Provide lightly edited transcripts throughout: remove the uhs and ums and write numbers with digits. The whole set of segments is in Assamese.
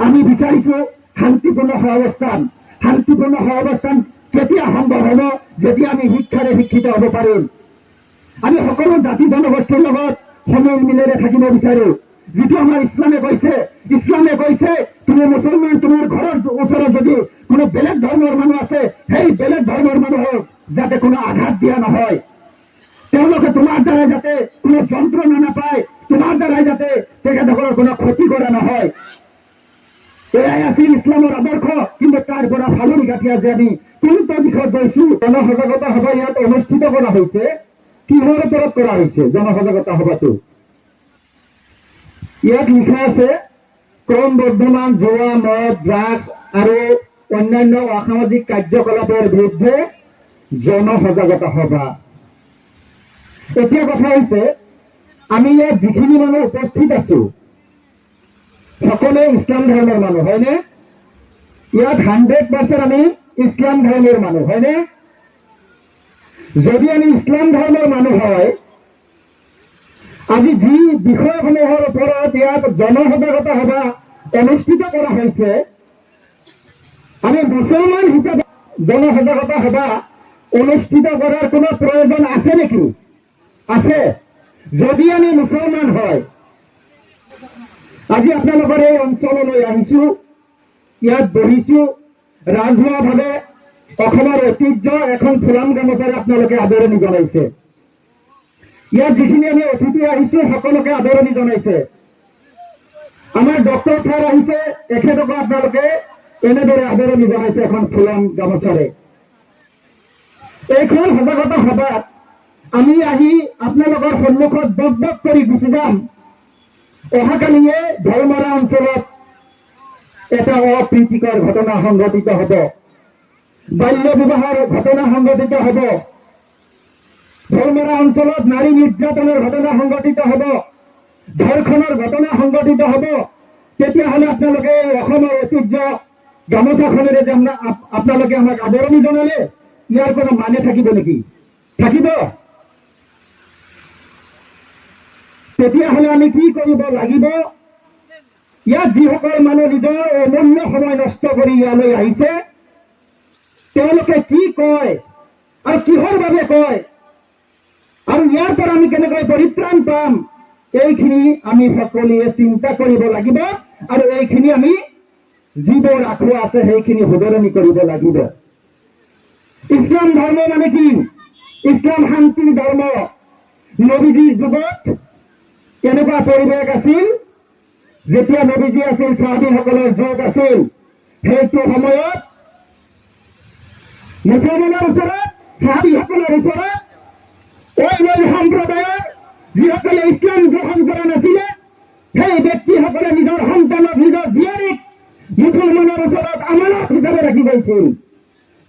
আমি বিচাৰিছো শান্তিপূৰ্ণ সহাৱস্থান। শান্তিপূৰ্ণ সহাৱস্থান কেতিয়া সম্ভৱ হ'ব? যেতিয়া আমি শিক্ষাৰে শিক্ষিত হ'ব পাৰিম। আমি সকলো জাতি জনগোষ্ঠীৰ লগত সমিল মিলেৰে থাকিব বিচাৰো। যিটো আমাৰ ইছলামে কৈছে তুমি মুছলমান, তোমাৰ ঘৰৰ ওচৰত যদি কোনো বেলেগ ধৰ্মৰ মানুহ আছে, সেই বেলেগ ধৰ্মৰ মানুহক যাতে কোনো আঘাত দিয়া নহয়, তেওঁলোকে তোমাৰ দ্বাৰাই যাতে কোনো যন্ত্ৰণা নাপায়, তোমাৰ দ্বাৰাই যাতে তেখেতসকলৰ কোনো ক্ষতি কৰা নহয়। এয়াই আছিল ইছলামৰ আদৰ্শ। কিন্তু তাৰ পৰা ফালনি কাটি আজি আমি কোনটো দিশত গৈছো? জনসজাগতা সভা ইয়াত অনুষ্ঠিত কৰা হৈছে। কিহৰ ওপৰত কৰা হৈছে জনসজাগতা সভাটো? ইয়াত লিখা আছে ক্ৰমবৰ্ধমান জোৱা, মদ, ড্ৰাগছ আৰু অন্যান্য অসামাজিক কাৰ্যকলাপৰ বিৰুদ্ধে জনসজাগতা সভা। এতিয়া কথা হৈছে, আমি ইয়াত যিখিনি মানুহ উপস্থিত আছো সকলোৱে ইছলাম ধৰ্মৰ মানুহ, হয়নে? ইয়াত 100% আমি ইছলাম ধৰ্মৰ মানুহ, হয়নে? যদি আমি ইছলাম ধৰ্মৰ মানুহ হয়, আজি যি বিষয়সমূহৰ ওপৰত ইয়াত জনসজাগতা সভা অনুষ্ঠিত কৰা হৈছে, আমি মুছলমান হিচাপে জনসজাগতা সভা অনুষ্ঠিত কৰাৰ কোনো প্ৰয়োজন আছে নেকি? আছে। যদি আমি মুছলমান হয়, আজি আপোনালোকৰ এই অঞ্চললৈ আহিছো, ইয়াত বহিছো, ৰাজহুৱাভাৱে অসমৰ ঐতিহ্য এখন ফুলাম গামোচাৰে আপোনালোকে আদৰণি জনাইছে। ইয়াত যিখিনি আমি অতিথি আহিছো সকলোকে আদৰণি জনাইছে। আমাৰ ডক্টৰ ছাৰ আহিছে, তেখেতকো আপোনালোকে এনেদৰে আদৰণি জনাইছে এখন ফুলাম গামোচাৰে। এইখন সজাগতা সভাত আমি আহি আপোনালোকৰ সন্মুখত দপ দপ কৰি গুচি যাম। অহাকালিয়ে ধৰ্মৰা অঞ্চলত এটা অপ্ৰীতিকৰ ঘটনা সংঘটিত হ'ব, বাল্য বিবাহৰ ঘটনা সংঘটিত হ'ব, ধৰ্মৰা অঞ্চলত নাৰী নিৰ্যাতনৰ ঘটনা সংঘটিত হ'ব, ধৰ্ষণৰ ঘটনা সংঘটিত হ'ব। তেতিয়াহ'লে আপোনালোকে অসমৰ ঐতিহ্য গামোচাখনেৰে যে আপোনালোকে আমাক আদৰণি জনালে, ইয়াৰ কোনো মানে থাকিব নেকি? থাকিব? তেতিয়াহ'লে আমি কি কৰিব লাগিব? ইয়াত যিসকল মানুহ নিজৰ অমূল্য সময় নষ্ট কৰি ইয়ালৈ আহিছে, তেওঁলোকে কি কয় আৰু কিহৰ বাবে কয় আৰু ইয়াৰ পৰা আমি কেনেকৈ পৰিত্ৰাণ পাম, এইখিনি আমি সকলোৱে চিন্তা কৰিব লাগিব। আৰু এইখিনি আমি যিবোৰ আখৰা আছে সেইখিনি শুধৰণি কৰিব লাগিব। ইছলাম ধৰ্ম মানে কি? ইছলাম শান্তিৰ ধৰ্ম। নবীজীৰ যুগত কেনেকুৱা পৰিৱেশ আছিল? যেতিয়া নবীজী আছিল, সাহাবীসকলৰ যুগ আছিল, সেইটো সময়ত মুছলমানৰ ওচৰত, সাহাবীসকলৰ ওচৰত ওই সম্প্ৰদায়ৰ যিসকলে ইছলাম গ্ৰহণ কৰা নাছিলে, সেই ব্যক্তিসকলে নিজৰ সন্তানক, নিজৰ জীয়াৰীক মুছলমানৰ ওচৰত আমানত হিচাপে ৰাখি গৈছিল।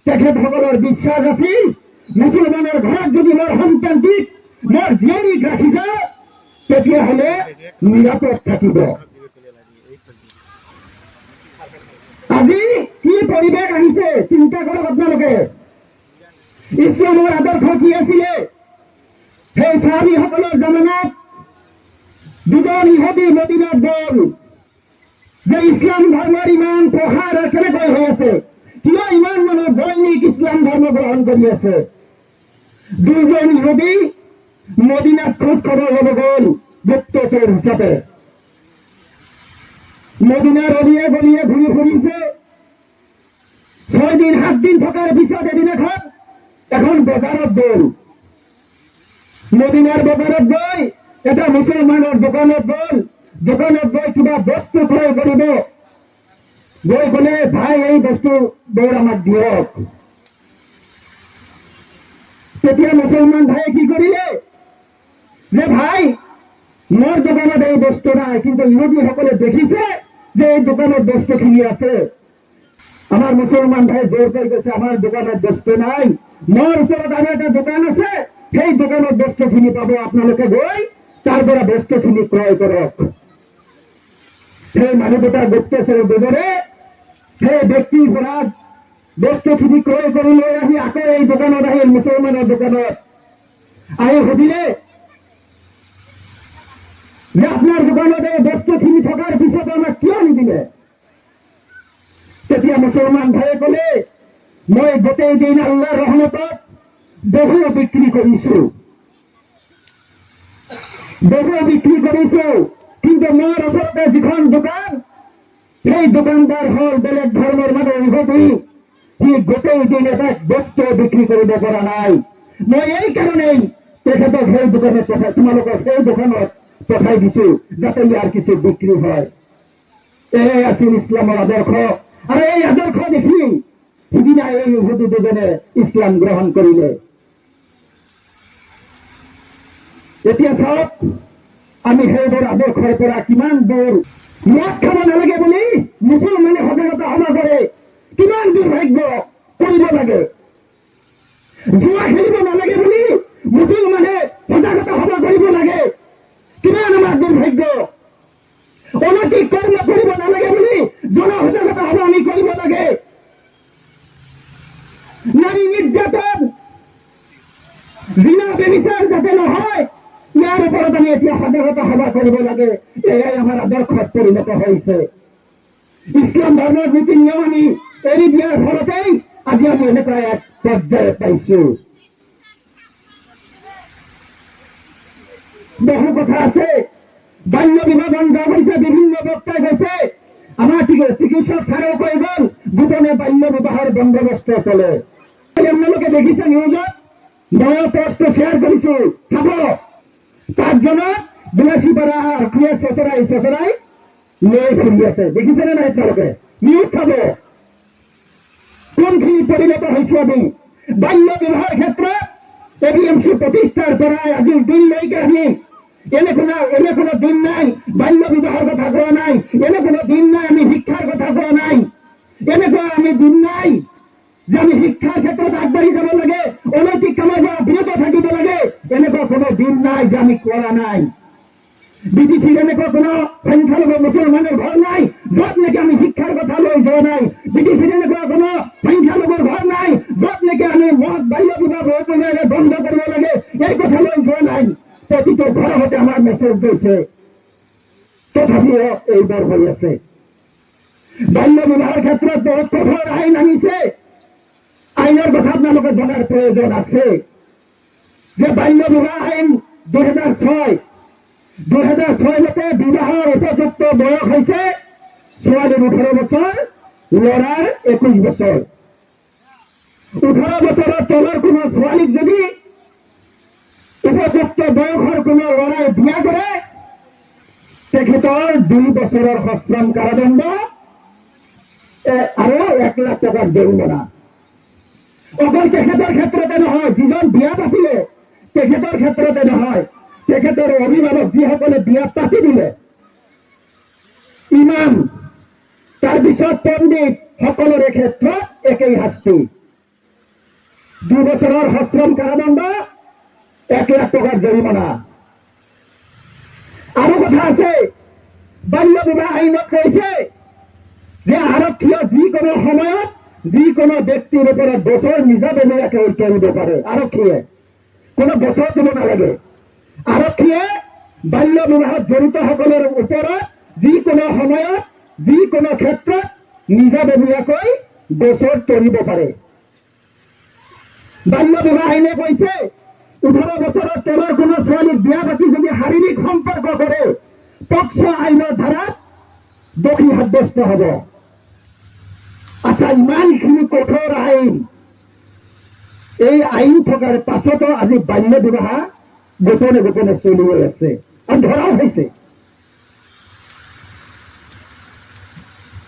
তেখেতসকলৰ বিশ্বাস আছিল, মুছলমানৰ ঘৰত যদি মোৰ সন্তানটিক, মোৰ জীয়াৰীক ৰাখি যায়, তেতিয়াহ'লে নিৰাপদ থাকিব। আজি কি পৰিৱেশ আহিছে চিন্তা কৰক আপোনালোকে। ইছলামৰ আদৰ্শ কি আছিলে? সেই সাহাবীসকলৰ জামানাত দুজন ইহুদী মদিনাত গ'ল যে ইছলাম ধৰ্মৰ ইমান প্ৰসাৰ কেনেকৈ হৈ আছে, কিয় ইমান মানুহ দৈনিক ইছলাম ধৰ্ম গ্ৰহণ কৰি আছে? দুজন ইহুদী মদিনাত খোজ খবৰ ল'ব গ'ল গুপ্তচৰ হিচাপে। মদিনাৰ অলিয়ে গলিয়ে ঘূৰি ফুৰিছে। 6 দিন 7 দিন থকাৰ পিছত এদিন এখন বজাৰত গ'ল। মদিনাৰ বজাৰত গৈ এটা মুছলমানৰ দোকানত গ'ল। দোকানত গৈ কিবা বস্তু ক্ৰয় কৰিব গৈ ক'লে, ভাই এই বস্তুবোৰ আমাক দিয়ক। তেতিয়া মুছলমান ভাইয়ে কি কৰিলে যে, ভাই মোৰ দোকানত এই বস্তু নাই, কিন্তু ইহুদীসকলে দেখিছে যে এই দোকানত বস্তুখিনি আছে। আমাৰ মুছলমান ভাই জোৰ কৰি কৈছে, আমাৰ দোকানত বস্তু নাই, মোৰ ওচৰত আৰু এটা দোকান আছে, সেই দোকানত বস্তুখিনি পাব, আপোনালোকে গৈ তাৰ পৰা বস্তুখিনি ক্ৰয় কৰক। সেই মানুহ দুটা গুপ্তচৰৰ দোজৰে সেই ব্যক্তিৰ পৰা বস্তুখিনি ক্ৰয় কৰি লৈ আহি আকৌ এই দোকানত আহিল, মুছলমানৰ দোকানত আহি সুধিলে যে, আপোনাৰ দোকানত এই বস্তুখিনি থকাৰ পিছত আমাক কিয় নিদিলে? এতিয়া মুছলমান ভাইয়ে ক'লে মই গোটেই দিন আল্লাহৰ ৰহমতত বহু বিক্ৰী কৰিছো, কিন্তু মোৰ ওচৰতে যিখন দোকান, সেই দোকানদাৰ হল বেলেগ ধৰ্মৰ মানুহ ইহুদি। সি গোটেই দিন এটা বস্তু বিক্ৰী কৰিব পৰা নাই। মই এই কাৰণেই তেখেতক সেই দোকানত তোমালোকক সেই দোকানত পঠাই দিছো, যাতে ইয়াৰ কিছু বিক্ৰী হয়। এই আছিল ইছলামৰ আদৰ্শ। আৰু এই আদৰ্শ দেখি সিদিনা এই ইহুদি দুজনে ইছলাম গ্ৰহণ কৰিলে। এতিয়া চাওক, আমি সেইবোৰ আদৰ্শৰ পৰা কিমান দূৰ। মদ খাব নালাগে বুলি মুছলমানে সজাগতা সভা কৰে, কিমান দুৰ্ভাগ্য কৰিব লাগে। জুৱা খেলিব নালাগে বুলি মুছলমানে সজাগতা সভা কৰিব লাগে, কিমান আমাৰ দুৰ্ভাগ্য। অনৈতিক কৰ্ম কৰিব নালাগে বুলি জনসজাগতা সভা আমি কৰিব লাগে। নাৰী নিৰ্যাতন, জিনা ব্যভিচাৰ যাতে নহয়, ইয়াৰ ওপৰত আমি এতিয়া সজাগতা সভা কৰিব লাগে। এয়াই আমাৰ আদৰ্শত পৰিণত হৈছে। ইছলাম ধৰ্মৰ নীতি নিয়ম আমি এৰি দিয়াৰ ফলতেই আজি আমি এনেকুৱা এক পৰ্যায় পাইছো। বহু কথা আছে। বাল্য বিবাহ বন্ধ হৈছে, বিভিন্ন বক্তাই গৈছে। আমাৰ চিকিৎসক ছাৰেও কৈ গ'ল, গোপনে বাল্য বিবাহৰ বন্দোবস্ত চলে। আপোনালোকে দেখিছে নিউজত, মই পোষ্ট শ্বেয়াৰ কৰিছো, চাব। 5 জনক বিলাসী পাৰা আঁকিয়ে চচৰাই লৈ ফুৰি আছে। দেখিছেনে নাই আপোনালোকে? নিউজ চাব, কোনখিনি পৰিণত হৈছো আমি। বাল্য বিবাহৰ ক্ষেত্ৰত ABMC প্ৰতিষ্ঠাৰ পৰা আজিৰ দিনলৈকে আমি এনে কোনো দিন নাই বাল্য বিবাহৰ কথা কোৱা নাই, এনে কোনো দিন নাই আমি শিক্ষাৰ কথা কোৱা নাই, এনেকুৱা আমি দিন নাই যে আমি শিক্ষাৰ ক্ষেত্ৰত আগবাঢ়ি যাব লাগে, অনৈতিক কামৰ পৰা বিৰত থাকিব লাগে, এনেকুৱা কোনো দিন নাই যে আমি কৰা নাই। BTCৰ এনেকুৱা কোনো সংখ্যালঘু মুছলমানৰ ঘৰ নাই য'ত নেকি আমি শিক্ষাৰ কথা লৈ যোৱা নাই। BTCৰ এনেকুৱা কোনো সংখ্যালঘুৰ ঘৰ নাই য'ত নেকি আমি মদ বাল্য বিবাহ বন্ধ কৰিব লাগে এই কথা লৈ যোৱা নাই। প্ৰতিটো ঘৰতে আমাৰ মেছেজ গৈছে, তথাপিও এইবোৰ হৈ আছে। বাল্য বিবাহৰ ক্ষেত্ৰত বহুত কঠোৰ আইন আনিছে। আইনৰ কথা আপোনালোকে জনাৰ প্ৰয়োজন আছে যে বাল্য বিবাহ আইন 2006 বিবাহৰ উপযুক্ত বয়স হৈছে ছোৱালীৰ 18 বছৰ, ল'ৰাৰ 21 বছৰ। 18 বছৰৰ তলৰ কোনো ছোৱালীক যদি উপযুক্ত বয়সৰ কোনো ল'ৰাই বিয়া কৰে, তেখেতৰ 2 বছৰৰ সশ্ৰম কাৰাদণ্ড আৰু 1 লাখ টকাৰ জৰিমনা। অকল তেখেতৰ ক্ষেত্ৰতে নহয়, যিজন বিয়া পাতিলে তেখেতৰ ক্ষেত্ৰতে নহয়, তেখেতৰ অভিভাৱক যিসকলে বিয়া পাতি দিলে, ইমাম, তাৰপিছত পণ্ডিত, সকলোৰে ক্ষেত্ৰত একেই শাস্তি। 2 বছৰৰ সশ্ৰম কাৰাদণ্ড, 1 লাখ টকাৰ জৰিমনা। আৰু কথা আছে, বাল্য বিবাহ আইনত কৈছে যে আৰক্ষীয়ে যিকোনো সময়ত যিকোনো ব্যক্তিৰ ওপৰত গোচৰ নিজাববীয়াকৈ কৰিব পাৰে। আৰক্ষীয়ে কোনো গোচৰ দিব নালাগে। আৰক্ষীয়ে বাল্য বিবাহত জড়িতসকলৰ ওপৰত যিকোনো সময়ত যিকোনো ক্ষেত্ৰত নিজাববীয়াকৈ গোচৰ তৰিব পাৰে। বাল্য বিবাহ আইনে কৈছে 18 বছৰৰ তলৰ কোনো ছোৱালীক বিয়া পাতি যদি শাৰীৰিক সম্পৰ্ক কৰে, পক্সো আইনৰ ধাৰাত দোষী সাব্যস্ত হ'ব। আচ্ছা, ইমানখিনি কঠোৰ আইন, এই আইন থকাৰ পাছতো আজি বাল্য বিবাহ গোপনে গোপনে চলি আছে আৰু ধৰাও হৈছে।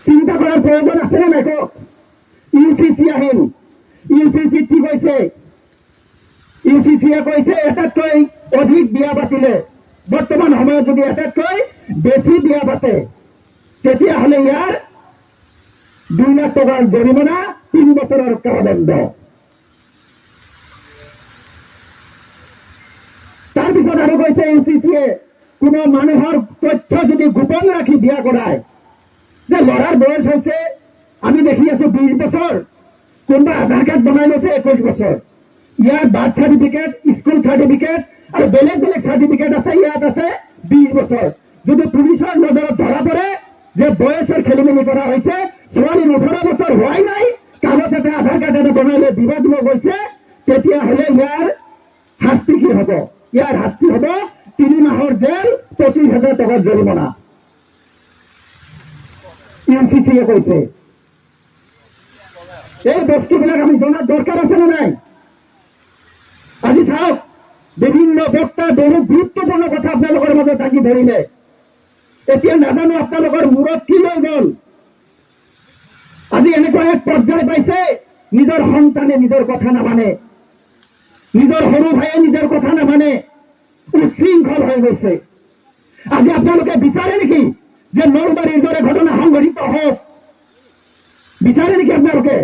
চিন্তা কৰাৰ প্ৰয়োজন আছেনে নাই কওক? UCC আহিল, UCC কি কৈছে? UCCয়ে কৈছে এটাতকৈ অধিক বিয়া পাতিলে, বৰ্তমান সময়ত যদি এটাতকৈ বেছি বিয়া পাতে, তেতিয়াহ'লে ইয়াৰ 2 লাখ টকাৰ জৰিমনা, 3 বছৰৰ কাৰাদণ্ড। তাৰপিছত আৰু কৈছে UCCয়ে, কোনো মানুহৰ তথ্য যদি গোপন ৰাখি বিয়া কৰায়, যে ল'ৰাৰ বয়স হৈছে আমি দেখি আছো 20 বছৰ, কোনোবা আধাৰ কাৰ্ড বনাই লৈছে 21 বছৰ, ইয়াৰ বাৰ্থ চাৰ্টিফিকেট, স্কুল চাৰ্টিফিকেট আৰু বেলেগ বেলেগ চাৰ্টিফিকেট আছে, ইয়াত আছে 20 বছৰ। যদি পুলিচৰ নজৰত ধৰা পৰে যে বয়সৰ খেলি মেলি কৰা হৈছে, ছোৱালীৰ 18 বছৰ হোৱাই নাই, কাগজ এটা আধাৰ কাৰ্ড এটা বনাই লৈ বিবাহ দিব গৈছে, তেতিয়াহ'লে ইয়াৰ শাস্তি কি হ'ব? ইয়াৰ শাস্তি হ'ব 3 মাহৰ জেল, 25,000 টকাৰ জৰিমনা। UNCCয়ে কৈছে। এই বস্তুবিলাক আমি জনাৰ দৰকাৰ আছে নে নাই? আজি চাওক, বিভিন্ন বক্তা বহু গুৰুত্বপূৰ্ণ কথা আপোনালোকৰ মাজত দাঙি ধৰিলে। এতিয়া নাজানো আপোনালোকৰ মূৰত কি লৈ গ'ল। আজি এনেকুৱা এক পৰ্যায় পাইছে, নিজৰ সন্তানে নিজৰ কথা নামানে, নিজৰ সৰু ভাইয়ে নিজৰ কথা নামানে, উশৃংখল হৈ গৈছে। আজি আপোনালোকে বিচাৰে নেকি যে নলবাৰীৰ দৰে ঘটনা সংঘটিত হওক? বিচাৰে নেকি আপোনালোকে?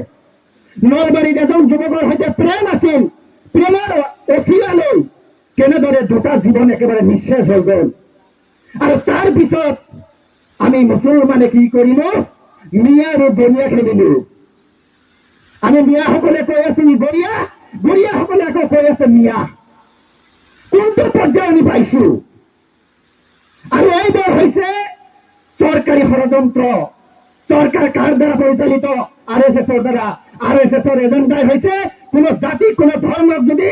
নলবাৰীত এজন যুৱকৰ সৈতে প্ৰেম আছিল, প্ৰেমৰ অচিলালৈ কেনেদৰে 2টা জীৱন একেবাৰে নিঃশেষ হৈ গ'ল। আৰু তাৰ পিছত আমি মুছলমানে কি কৰিলো? মিয়া আৰু গৰিয়া খেলিলো। আমি মিয়াসকলে কৈ আছো গৰিয়া, গৰিয়াসকলে আকৌ কৈ আছে মিয়া। কোনটো পৰ্যায় আমি পাইছো? আৰু এইবোৰ হৈছে চৰকাৰী ষড়যন্ত্ৰ, চৰকাৰ কাৰ দ্বাৰা পৰিচালিত? RSSৰ দ্বাৰা। RSSৰ এজেণ্ডাই হৈছে কোনো জাতি, কোনো ধৰ্মক যদি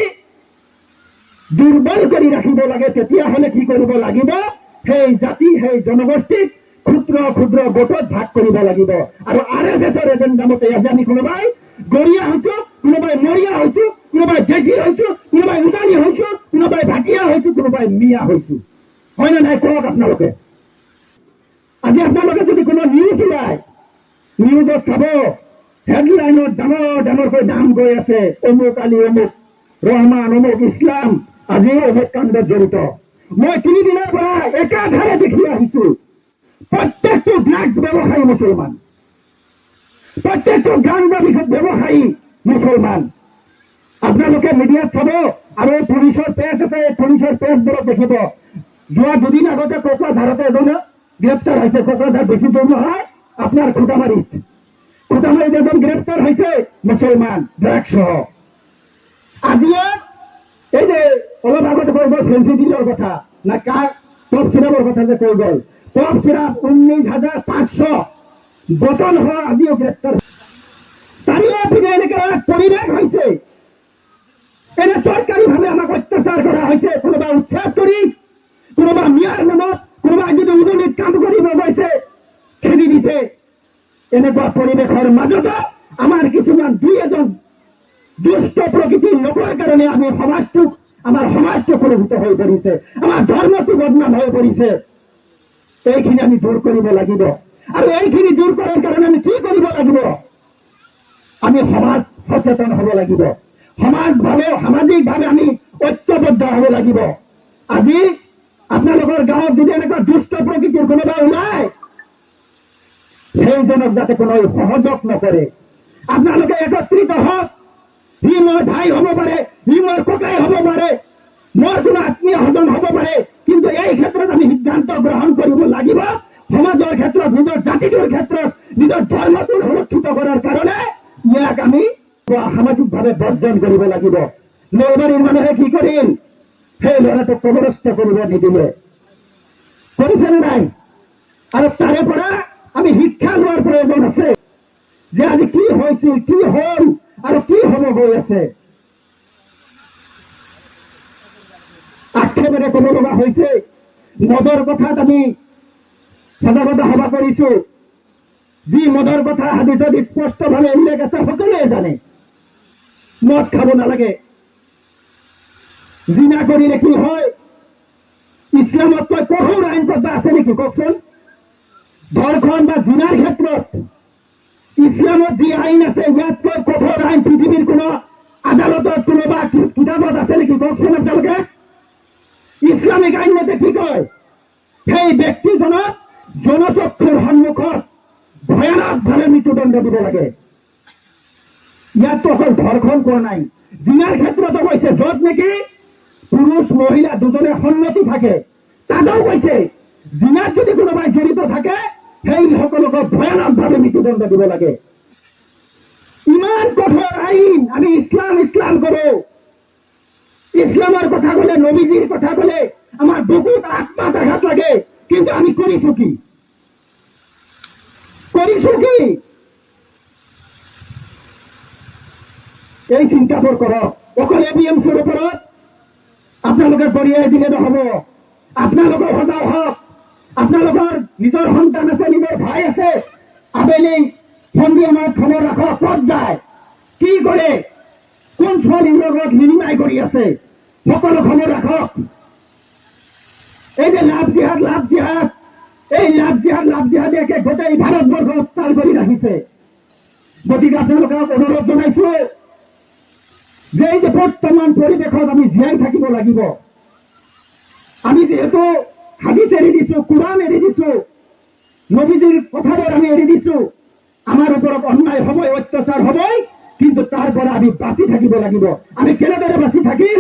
দুৰ্বল কৰি ৰাখিব লাগে, তেতিয়াহ'লে কি কৰিব লাগিব? সেই জাতি, সেই জনগোষ্ঠীক ক্ষুদ্ৰ ক্ষুদ্ৰ গোটত ভাগ কৰিব লাগিব। আৰু RSSৰ এজেণ্ডা মতে আজি আমি কোনোবাই গৰিয়া হৈছো, কোনোবাই মৰিয়া হৈছো, কোনোবাই জেচি হৈছো, কোনোবাই উদানী হৈছো, কোনোবাই ভাটিয়া হৈছো, কোনোবাই মিয়া হৈছো। হয় নে নাই কওক আপোনালোকে? আজি আপোনালোকে যদি কোনো নিউজ ওলায়, নিউজত চাব হেডলাইনত ডাঙৰ ডাঙৰকৈ নাম গৈ আছে, অমুক আলী, অমুক ৰহমান, অমুক ইছলাম আজি অমুক কাণ্ডত জড়িত। মই 3 দিনৰ পৰা একাধাৰে দেখি আহিছো, প্ৰত্যেকটো ড্ৰাগছ ব্যৱসায়ী মুছলমান, প্ৰত্যেকটো গাঞ্জা ব্যৱসায়ী মুছলমান। আপোনালোকে মিডিয়াত চাব, আৰু পুলিচৰ পেজ আছে, পুলিচৰ পেজবোৰত দেখিব। যোৱা 2 দিন আগতে কোকৰাঝাৰতে এজন গ্ৰেপ্তাৰ হৈছে। কোকৰাঝাৰ বেছি দূৰ নহয়, আপোনাৰ খুটামাৰীত এজন গ্ৰেপ্তাৰ হৈছে মুছলমান, ড্ৰাগছ সহ। আজিও এই যে অলপ আগতে কৈ গ'ল ফেন্সিডিলৰ কথা, না কাৰ টপ চিৰাপৰ কথা যে কৈ গ'ল, টপ চিৰাপ 19,500 বটল সহ আজিও গ্ৰেপ্তাৰ। চাৰিওপিনে এনেকে পৰিৱেশ হৈছে, এনে চৰকাৰীভাৱে আমাক অত্যাচাৰ কৰা হৈছে। কোনোবা উচ্ছেদ কৰি, কোনোবা মিয়াৰ নামত, কোনোবা যদি উদনিত কাম কৰিব গৈছে খেদি দিছে। এনেকুৱা পৰিৱেশৰ মাজতো আমাৰ কিছুমান 2-এজন দুষ্ট প্ৰকৃতিৰ লোকৰ কাৰণে আমাৰ সমাজটো কলুষিত হৈ পৰিছে, আমাৰ ধৰ্মটো বদনাম হৈ পৰিছে। এইখিনি আমি দূৰ কৰিব লাগিব। আৰু এইখিনি দূৰ কৰাৰ কাৰণে আমি কি কৰিব লাগিব? আমি সমাজ সচেতন হ'ব লাগিব, সামাজিকভাৱে আমি ঐক্যবদ্ধ হ'ব লাগিব। আজি আপোনালোকৰ গাঁৱত যদি এনেকুৱা দুষ্ট প্ৰকৃতিৰ কোনোবা ওলায়, সেইজনক যাতে কোনো সহযোগ নকৰে। আপোনালোকে একত্ৰিত হওক। সি মোৰ ভাই হ'ব পাৰে, সি মোৰ ককাই হ'ব পাৰে, মোৰ কোনো আত্মীয় স্বজন হ'ব পাৰে, কিন্তু এই ক্ষেত্ৰত আমি সিদ্ধান্ত গ্ৰহণ কৰিব লাগিব। সমাজৰ ক্ষেত্ৰত, নিজৰ জাতিটোৰ ক্ষেত্ৰত, নিজৰ ধৰ্মটো সুৰক্ষিত কৰাৰ কাৰণে ইয়াক আমি সামাজিকভাৱে বৰ্জন কৰিব লাগিব। নলবাৰীৰ মানুহে কি কৰিল? সেই ল'ৰাটোক কবৰস্থ কৰিব নিদিলে, কৰিছে নে নাই? আৰু তাৰে পৰা আমি শিক্ষা লোৱাৰ প্ৰয়োজন আছে যে আজি কি হৈছিল, কি হ'ল আৰু কি হ'ব গৈ আছে। আক্ষেপেৰে ক'ব লগা হৈছে, মদৰ কথাত আমি সজাগতা সভা কৰিছো। যি মদৰ কথা হাদিছত স্পষ্টভাৱে উল্লেখ আছে, সকলোৱে জানে মদ খাব নালাগে। জিনা কৰিলে কি হয়? ইছলামতকৈ কঠোৰ আইন কথা আছে নেকি কওকচোন? ধৰ্ষণ বা জিনাৰ ক্ষেত্ৰত ইছলামত যি আইন আছে, ইয়াতকৈ কঠোৰ আইন পৃথিৱীৰ কোনো আদালতত, কোনোবা কিতাপত আছে নেকি কওকচোন আপোনালোকে? ইছলামিক আইন মতে কি কয়? সেই ব্যক্তিজনক জনচক্ষুৰ সন্মুখত ভয়ানকভাৱে মৃত্যুদণ্ড দিব লাগে। ইয়াততো অকল ধৰ্ষণ কোৱা নাই, জিনাৰ ক্ষেত্ৰতো কৈছে, য'ত নেকি পুৰুষ মহিলা দুজনে সন্মতি থাকে, তাতেও কৈছে জিনাত যদি কোনোবাই জড়িত থাকে, সেই সকলক ভয়ানকভাৱে মৃত্যুদণ্ড দিব লাগে। ইমান কঠোৰ আইন, আমি ইছলাম কৰো। ইছলামৰ কথা ক'লে, নবীজিৰ কথা ক'লে আমাৰ বুকুত আত্মাত আঘাত লাগে, কিন্তু আমি কৰিছো কি? এই চিন্তাবোৰ কৰক। অকল APMCৰ ওপৰত আপোনালোকে কঢ়িয়াই দিলে নহব। আপোনালোকৰ সজাগ হওক। আপোনালোকৰ নিজৰ সন্তান আছে, নিজৰ ভাই আছে, আবেলি সন্ধিয়া সময়ত খবৰ ৰাখক, ক'ত যায়, কি কৰে, কোন ছোৱালীৰ লগত বিনিময় কৰি আছে, সকলো খবৰ ৰাখক। এই যে লাভ জিহাদ এই লাভ জিহাদে গোটেই ভাৰতবৰ্ষ উত্তাল কৰি ৰাখিছে। গতিকে আপোনালোকক অনুৰোধ জনাইছো যে এই যে বৰ্তমান পৰিৱেশত আমি জীয়াই থাকিব লাগিব। আমি যিহেতু হাদিছ এৰি দিছো, কোৰআন এৰি দিছো, নবীজিৰ কথাবোৰ আমি এৰি দিছো, আমাৰ ওপৰত অন্যায় হবই, অত্যাচাৰ হবই, কিন্তু তাৰ পৰা আমি বাচি থাকিব লাগিব। আমি কেনেদৰে বাচি থাকিম?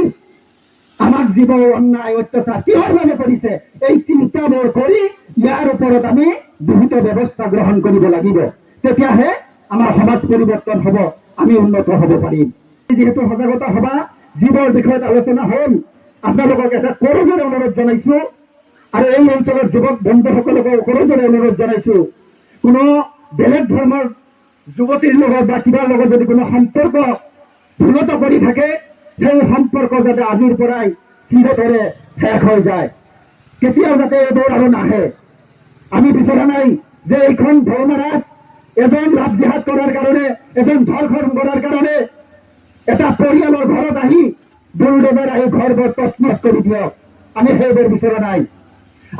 আমাক যিবোৰ অন্যায় অত্যাচাৰ কিহৰ বাবে কৰিছে, এই চিন্তাবোৰ কৰি ইয়াৰ ওপৰত আমি বিহিত ব্যৱস্থা গ্ৰহণ কৰিব লাগিব। তেতিয়াহে আমাৰ সমাজ পৰিৱৰ্তন হব, আমি উন্নত হব পাৰিম। যিহেতু সজাগতা সভা যিবোৰ বিষয়ত আলোচনা হল, আপোনালোকক এটা কৰজোৰে অনুৰোধ জনাইছো, আৰু এই অঞ্চলৰ যুৱক বন্ধুসকলকো কৰজোৰে অনুৰোধ জনাইছো, কোনো বেলেগ ধৰ্মৰ যুৱতীৰ লগত বা কিবাৰ লগত যদি কোনো সম্পৰ্ক উন্নত কৰি থাকে, সেই সম্পৰ্ক যাতে আজিৰ পৰাই চিৰতৰে শেষ হৈ যায়, কেতিয়াও যাতে এইবোৰ আৰু নাহে। আমি বিচৰা নাই যে এইখন ধৰ্মৰাত এজন লাভ জিহাদ কৰাৰ কাৰণে, এজন ধৰ্ষণ কৰাৰ কাৰণে এটা পৰিয়ালৰ ঘৰত আহি বুলডোজাৰ আহি ঘৰবোৰ তছনছ কৰি দিয়ক। আমি সেইবোৰ বিচৰা নাই।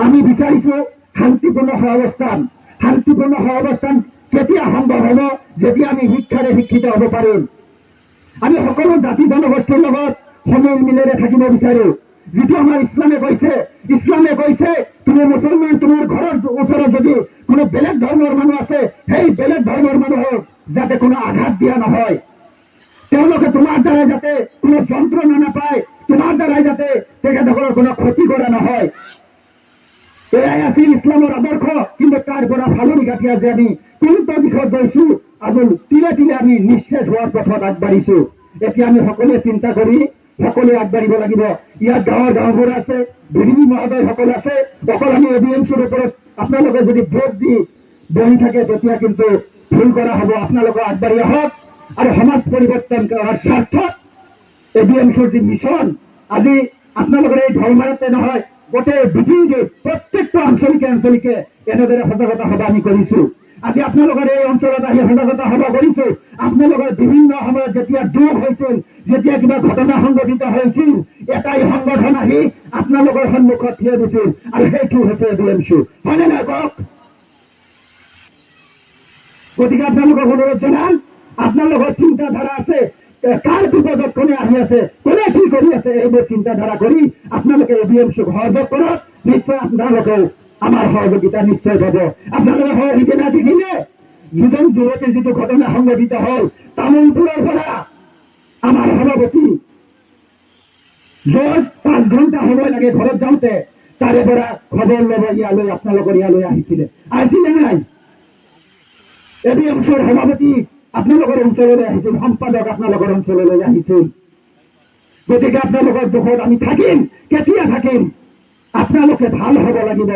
আমি বিচাৰিছো শান্তিপূৰ্ণ সহাৱস্থান। শান্তিপূৰ্ণ সহাৱস্থান কেতিয়া সম্ভৱ হব? যেতিয়া আমি শিক্ষাৰে শিক্ষিত হব পাৰিম। আমি সকলো জাতি জনগোষ্ঠীৰ লগত সমিল মিলেৰে থাকিব বিচাৰো। যিটো আমাৰ ইছলামে কৈছে তুমি মুছলমান, তোমাৰ ঘৰৰ ওচৰত যদি কোনো বেলেগ ধৰ্মৰ মানুহ আছে, সেই বেলেগ ধৰ্মৰ মানুহক যাতে কোনো আঘাত দিয়া নহয়, তেওঁলোকে তোমাৰ দ্বাৰাই যাতে কোনো যন্ত্ৰণা নাপায়, তোমাৰ দ্বাৰাই যাতে তেখেতসকলৰ কোনো ক্ষতি কৰা নহয়। এয়াই আছিল ইছলামৰ আদৰ্শ। কিন্তু তাৰ পৰা ফালনি কাটি আজি আমি কোনটো দিশত গৈছো, আজি তিলে তিলে আমি নিঃশেষ হোৱাৰ পথত আগবাঢ়িছো। এতিয়া আমি সকলোৱে চিন্তা কৰি সকলোৱে আগবাঢ়িব লাগিব। ইয়াত গাঁওবোৰ আছে, বিভিন্ন মহোদয়সকল আছে। অকল আমি APMCৰ ওপৰত আপোনালোকে যদি ভোট দি বহি থাকে, তেতিয়া কিন্তু ভুল কৰা হব। আপোনালোকে আগবাঢ়ি আহক আৰু সমাজ পৰিৱৰ্তন কৰাৰ স্বাৰ্থত APMCৰ যি মিছন, আজি আপোনালোকৰ এই ধৰ্মাৰতে নহয়, গোটেই পৃথিৱীৰ প্ৰত্যেকটা আঞ্চলিকে এনেদৰে সজাগতা সভা আমি কৰিছো। আজি আপোনালোকৰ এই অঞ্চলত আহি সজাগতা সভা কৰিছো। আপোনালোকৰ বিভিন্ন সময়ত যেতিয়া দুখ হৈছিল, যেতিয়া কিবা ঘটনা সংঘটিত হৈছিল, এটাই সংগঠন আহি আপোনালোকৰ সন্মুখত থিয় দিছিল, আৰু সেইটো হৈছে APMC। হয়নে নাই কওক? গতিকে আপোনালোকক অনুৰোধ জনাম, আপোনালোকৰ চিন্তাধাৰা আছে, কাৰ বিপদত কোনে আহি আছে, কোনে কি কৰি আছে, এইবোৰ চিন্তাধাৰা কৰি আপোনালোকে APMCক সহযোগ কৰক। নিশ্চয় আপোনালোকেও আমাৰ সহযোগিতা নিশ্চয় পাব। আপোনালোকে সহযোগিতা দেখিলে দুজন যুৱতীৰ যিটো ঘটনা সংঘটিত হল, তামোলপুৰৰ পৰা আমাৰ সভাপতি য'ত 5 ঘণ্টা সময় লাগে ঘৰত যাওঁতে, তাৰে পৰা খবৰ ল'ব ইয়ালৈ, আপোনালোকৰ ইয়ালৈ আহিছিলে নাই? APMCৰ সভাপতি আপোনালোকৰ অঞ্চললৈ আহিছিল, সম্পাদক আপোনালোকৰ অঞ্চললৈ আহিছিল। গতিকে আপোনালোকৰ দুখত আমি থাকিম। কেতিয়া থাকিম? আপোনালোকে ভাল হব লাগিব।